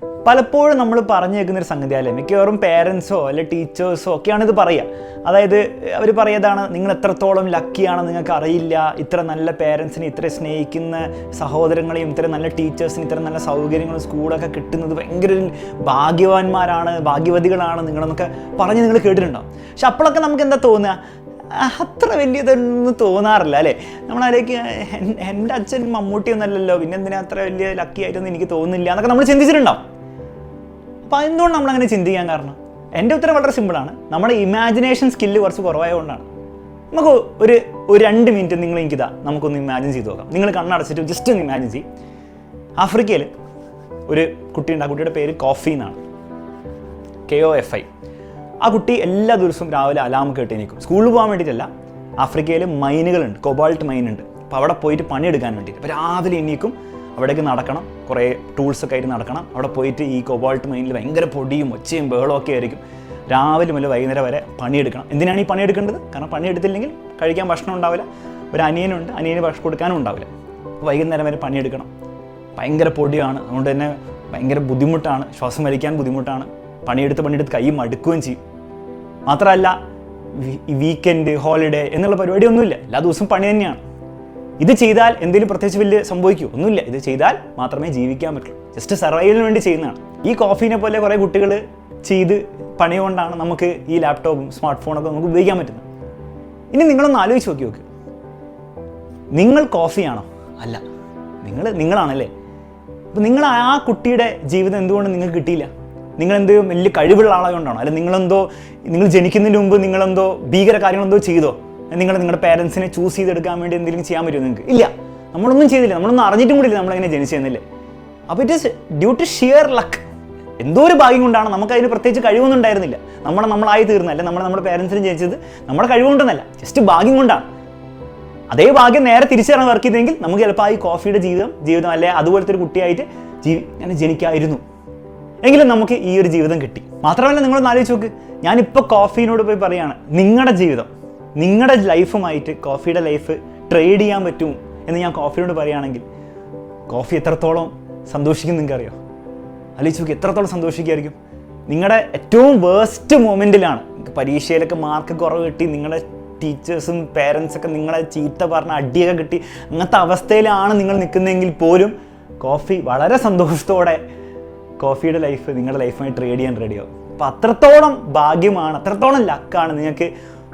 പലപ്പോഴും നമ്മൾ പറഞ്ഞു കേൾക്കുന്നൊരു സംഗതിയല്ലേ, മിക്കവാറും പേരൻസോ അല്ലെ ടീച്ചേഴ്സോ ഒക്കെയാണ് ഇത് പറയുക. അതായത് അവർ പറയുന്നതാണ്, നിങ്ങൾ എത്രത്തോളം ലക്കിയാണ് നിങ്ങൾക്ക് അറിയില്ല, ഇത്ര നല്ല പേരൻസിനെ, ഇത്ര സ്നേഹിക്കുന്ന സഹോദരങ്ങളെയും ഇത്ര നല്ല ടീച്ചേഴ്സിന് ഇത്ര നല്ല സൗകര്യങ്ങളും സ്കൂളൊക്കെ കിട്ടുന്നത് ഭയങ്കര ഭാഗ്യവാന്മാരാണ്, ഭാഗ്യവതികളാണ് നിങ്ങളെന്നൊക്കെ പറഞ്ഞ് നിങ്ങൾ കേട്ടിട്ടുണ്ടാവും. പക്ഷെ അപ്പോഴൊക്കെ നമുക്ക് എന്താ തോന്നുക, അത്ര വലിയതൊന്നും തോന്നാറില്ല അല്ലേ. നമ്മളതിലേക്ക് എൻ്റെ അച്ഛൻ മമ്മൂട്ടിയൊന്നുമല്ലല്ലോ, പിന്നെ എന്തിനാ അത്ര വലിയ ലക്കി ആയിട്ടൊന്നും എനിക്ക് തോന്നുന്നില്ല എന്നൊക്കെ നമ്മൾ ചിന്തിച്ചിട്ടുണ്ടാവും. അപ്പോൾ എന്തുകൊണ്ട് നമ്മളങ്ങനെ ചിന്തിക്കാൻ കാരണം? എൻ്റെ ഉത്തരം വളരെ സിമ്പിളാണ്. നമ്മുടെ ഇമാജിനേഷൻ സ്കില്ല് കുറച്ച് കുറവായതുകൊണ്ടാണ്. നമുക്ക് ഒരു 2 മിനിറ്റ് നിങ്ങൾ എനിക്കിതാ നമുക്കൊന്ന് ഇമാജിൻ ചെയ്ത് നോക്കാം. നിങ്ങൾ കണ്ണടച്ചിട്ട് ജസ്റ്റ് ഒന്ന് ഇമാജിൻ ചെയ്യും. ആഫ്രിക്കയിൽ ഒരു കുട്ടിയുണ്ട്, ആ കുട്ടിയുടെ പേര് കോഫി എന്നാണ്, KOFI. ആ കുട്ടി എല്ലാ ദിവസവും രാവിലെ അലാം കേട്ട് എണീക്കും. സ്കൂളിൽ പോകാൻ വേണ്ടിയിട്ടല്ല, ആഫ്രിക്കയിൽ മൈനുകളുണ്ട്, കൊബാൾട്ട് മൈൻ ഉണ്ട്. അപ്പോൾ അവിടെ പോയിട്ട് പണിയെടുക്കാൻ വേണ്ടിയിട്ട് അപ്പോൾ രാവിലെ എണീക്കും, അവിടേക്ക് നടക്കണം, കുറേ ടൂൾസൊക്കെ ആയിട്ട് നടക്കണം. അവിടെ പോയിട്ട് ഈ കൊബാൾട്ട് മൈനിൽ ഭയങ്കര പൊടിയും ഒച്ചയും ബഹളവും ഒക്കെ ആയിരിക്കും. രാവിലെ മുതൽ വൈകുന്നേരം വരെ പണിയെടുക്കണം. എന്തിനാണ് ഈ പണിയെടുക്കേണ്ടത്? കാരണം പണിയെടുത്തില്ലെങ്കിൽ കഴിക്കാൻ ഭക്ഷണം ഉണ്ടാവില്ല. ഒരു അനിയനുണ്ട്, അനിയന് ഭക്ഷണം കൊടുക്കാനും ഉണ്ടാവില്ല. അപ്പോൾ വൈകുന്നേരം വരെ പണിയെടുക്കണം. ഭയങ്കര പൊടിയാണ്, അതുകൊണ്ട് തന്നെ ഭയങ്കര ബുദ്ധിമുട്ടാണ്, ശ്വാസം വലിക്കാൻ ബുദ്ധിമുട്ടാണ്. പണിയെടുത്ത് കൈ മടുക്കുകയും ചെയ്യും. മാത്രമല്ല വീക്കെൻഡ്, ഹോളിഡേ എന്നുള്ള പരിപാടിയൊന്നുമില്ല, എല്ലാ ദിവസവും പണി തന്നെയാണ്. ഇത് ചെയ്താൽ എന്തെങ്കിലും പ്രത്യേകിച്ച് വലിയ സംഭവിക്കുമോ? ഒന്നുമില്ല. ഇത് ചെയ്താൽ മാത്രമേ ജീവിക്കാൻ പറ്റുള്ളൂ. ജസ്റ്റ് സർവൈവലിന് വേണ്ടി ചെയ്യുന്നതാണ്. ഈ കോഫീനെ പോലെ കുറേ കുട്ടികൾ ചെയ്ത് പണി കൊണ്ടാണ് നമുക്ക് ഈ ലാപ്ടോപ്പും സ്മാർട്ട് ഫോണൊക്കെ നമുക്ക് ഉപയോഗിക്കാൻ പറ്റുന്നത്. ഇനി നിങ്ങളൊന്ന് ആലോചിച്ച് നോക്ക്, നിങ്ങൾ കോഫിയാണോ? അല്ല, നിങ്ങളാണല്ലേ. അപ്പോൾ നിങ്ങൾ ആ കുട്ടിയുടെ ജീവിതം എന്തുകൊണ്ട് നിങ്ങൾക്ക് കിട്ടിയില്ല? നിങ്ങളെന്തോ വലിയ കഴിവുള്ള ആളായതുകൊണ്ടാണോ? അല്ല നിങ്ങൾ ജനിക്കുന്നതിന് മുമ്പ് നിങ്ങളെന്തോ ഭീകര കാര്യങ്ങളെന്തോ ചെയ്തോ? നിങ്ങളുടെ പേരൻസിനെ ചൂസ് ചെയ്തെടുക്കാൻ വേണ്ടി എന്തെങ്കിലും ചെയ്യാൻ പറ്റുമോ നിങ്ങൾക്ക്? ഇല്ല, നമ്മളൊന്നും ചെയ്തില്ല, നമ്മളൊന്നും അറിഞ്ഞിട്ടും കൂടിയില്ല നമ്മളെങ്ങനെ ജനിച്ചതെന്നില്ലേ. അപ്പോൾ it is due to sheer luck. എന്തോ ഒരു ഭാഗ്യം കൊണ്ടാണ്, നമുക്കതിന് പ്രത്യേകിച്ച് കഴിവൊന്നും ഉണ്ടായിരുന്നില്ല. നമ്മളായി തീർന്നല്ല, നമ്മുടെ പേരൻസിന് ജനിച്ചത് നമ്മുടെ കഴിവുകൊണ്ടൊന്നല്ല, ജസ്റ്റ് ഭാഗ്യം കൊണ്ടാണ്. അതേ ഭാഗ്യം നേരെ തിരിച്ചറിയാൻ വർക്ക് ചെയ്തെങ്കിൽ നമുക്ക് ചിലപ്പോൾ ഈ കോഫിയുടെ ജീവിതം അല്ലെ അതുപോലത്തെ ഒരു കുട്ടിയായിട്ട് ഞാൻ ജനിക്കായിരുന്നു. എങ്കിലും നമുക്ക് ഈ ഒരു ജീവിതം കിട്ടി. മാത്രമല്ല, നിങ്ങളൊന്ന് ആലോചിച്ച് നോക്ക്, ഞാനിപ്പോൾ കോഫീനോട് പോയി പറയുകയാണ്, നിങ്ങളുടെ ജീവിതം, നിങ്ങളുടെ ലൈഫുമായിട്ട് കോഫിയുടെ ലൈഫ് ട്രേഡ് ചെയ്യാൻ പറ്റും എന്ന് ഞാൻ കോഫിനോട് പറയുകയാണെങ്കിൽ കോഫി എത്രത്തോളം സന്തോഷിക്കും നിങ്ങൾക്കറിയോ? ആലോചിച്ച് നോക്കി, എത്രത്തോളം സന്തോഷിക്കുമായിരിക്കും. നിങ്ങളുടെ ഏറ്റവും വേസ്റ്റ് മൊമെൻറ്റിലാണ്, പരീക്ഷയിലൊക്കെ മാർക്ക് കുറവ് കിട്ടി, നിങ്ങളുടെ ടീച്ചേഴ്സും പേരൻസൊക്കെ നിങ്ങളെ ചീത്ത പറഞ്ഞ അടിയൊക്കെ കിട്ടി, അങ്ങനത്തെ അവസ്ഥയിലാണ് നിങ്ങൾ നിൽക്കുന്നതെങ്കിൽ പോലും കോഫി വളരെ സന്തോഷത്തോടെ കോഫിയുടെ ലൈഫ് നിങ്ങളുടെ ലൈഫുമായി ട്രേഡ് ചെയ്യാൻ റെഡിയാവും. അപ്പോൾ അത്രത്തോളം ഭാഗ്യമാണ്, അത്രത്തോളം ലക്കാണ് നിങ്ങൾക്ക്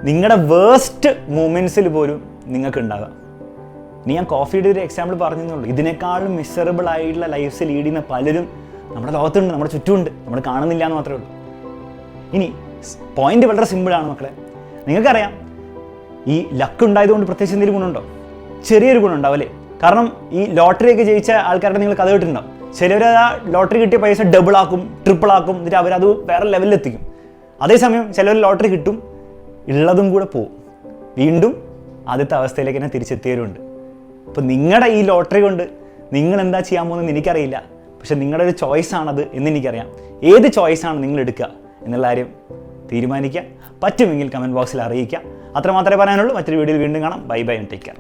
നിങ്ങളുടെ വേസ്റ്റ് മൊമെൻറ്റ്സിൽ പോലും നിങ്ങൾക്ക് ഉണ്ടാകാം. ഇനി ഞാൻ കോഫിയുടെ ഒരു എക്സാമ്പിൾ പറഞ്ഞെന്നുള്ളൂ. ഇതിനേക്കാളും മിസറബിൾ ആയിട്ടുള്ള ലൈഫ്സ് ലീഡ് ചെയ്യുന്ന പലരും നമ്മുടെ ലോകത്തുണ്ട്, നമ്മുടെ ചുറ്റുമുണ്ട്, നമ്മൾ കാണുന്നില്ല എന്ന് മാത്രമേ ഉള്ളൂ. ഇനി പോയിന്റ് വളരെ സിമ്പിളാണ് മക്കളെ. നിങ്ങൾക്കറിയാം, ഈ ലക്ക് ഉണ്ടായതുകൊണ്ട് പ്രത്യേകിച്ച് എന്തെങ്കിലും ഗുണമുണ്ടോ? ചെറിയൊരു ഗുണം ഉണ്ടാവും അല്ലേ. കാരണം ഈ ലോട്ടറിയൊക്കെ ജയിച്ച ആൾക്കാരുടെ നിങ്ങൾ കഥ കേട്ടിട്ടുണ്ടാവും. ചിലർ ആ ലോട്ടറി കിട്ടിയ പൈസ ഡബിളാക്കും, ട്രിപ്പിളാക്കും, എന്നിട്ട് അവരത് വേറെ ലെവലിലെത്തിക്കും. അതേസമയം ചിലർ ലോട്ടറി കിട്ടും, ഉള്ളതും കൂടെ പോവും, വീണ്ടും ആദ്യത്തെ അവസ്ഥയിലേക്ക് തന്നെ തിരിച്ചെത്തിയവരുണ്ട്. അപ്പോൾ നിങ്ങളുടെ ഈ ലോട്ടറി കൊണ്ട് നിങ്ങൾ എന്താ ചെയ്യാൻ പോകുന്നതെന്ന് എനിക്കറിയില്ല, പക്ഷെ നിങ്ങളുടെ ഒരു ചോയ്സാണത് എന്ന് എനിക്കറിയാം. ഏത് ചോയ്സാണ് നിങ്ങൾ എടുക്കുക എന്നുള്ള കാര്യം തീരുമാനിക്കുക. പറ്റുമെങ്കിൽ കമൻറ്റ് ബോക്സിൽ അറിയിക്കുക. അത്രമാത്രമേ പറയാനുള്ളൂ. മറ്റൊരു വീഡിയോയിൽ വീണ്ടും കാണാം. Bye bye and take care.